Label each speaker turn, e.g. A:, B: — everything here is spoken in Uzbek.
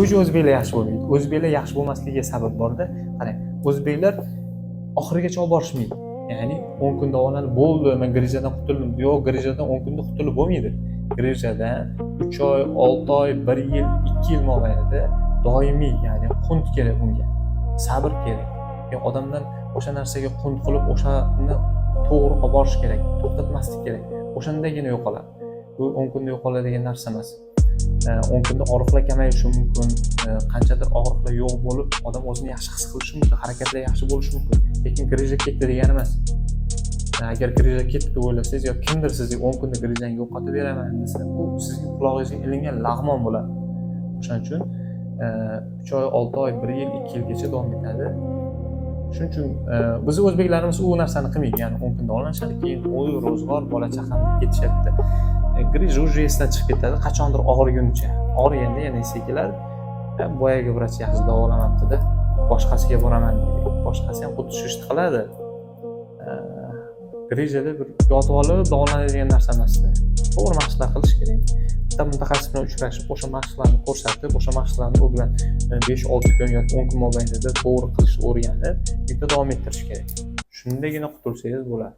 A: Go'ja o'zbeklar yaxshi bo'lmaydi. O'zbeklar yaxshi bo'lmasligiga sabab borda. Qarang, o'zbeklar oxirigacha olib borishmaydi. Ya'ni 10 kun davolanib bo'ldi, men grijadan qutuldim. Yo'q, grijadan 10 kunda qutulib bo'lmaydi. Grijadan 3 oy, 6 oy, 1 yil, 2 yil mobaynida doimiy, ya'ni qunt kerak unga. Sabr kerak. Odamdan o'sha narsaga qunt qilib, o'shani to'g'ri olib borish kerak, to'xtatmaslik kerak. O'shandagina yo'qoladi. Bu 10 kunda yo'qoladigan narsa emas. 10 kunda og'riqlar kamayishi mumkin, qanchadir og'riqlar yo'q bo'lib, odam o'zini yaxshi his qilishi mumkin, harakatlar yaxshi bo'lishi mumkin. Lekin grija ketdi degani emas. Agar grija ketdi deb o'ylasangiz yo kimdir sizga 10 kunda grijani yo'qotib beraman desa, bu sizning qulog'ingizga ilingan lag'mon bo'ladi. O'shaning uchun 3 oy, 6 oy, 1 yil, 2 yilgacha davom etadi. Shuning uchun biz o'zbeklarimiz u narsani qilmaydi. Ya'ni 10 kunda olinishadi, keyin uy, ro'zg'or, bola chaqani ketishyapti. Grij уже esdan chiqib ketadi, qachondir og'rigunicha. Og'riganda yana esiga keladi. Boyagi vrach yaxshi davolamabdi-da, boshqasiga boraman deydi. Boshqasi ham xuddi shu ishni qiladi. Grijada bir yotib olib davolanadigan narsa emas-da. To'g'ri mashqlar qilish kerak. Bitta mutaxassis bilan uchrashib, o'sha mashqlarni ko'rsatib, o'sha mashqlarni u bilan 5-6 kun yoki 10 kun mobaynida to'g'ri qilishni o'rganib, bitta davom ettirish kerak. Shundagina qutulsangiz bo'ladi.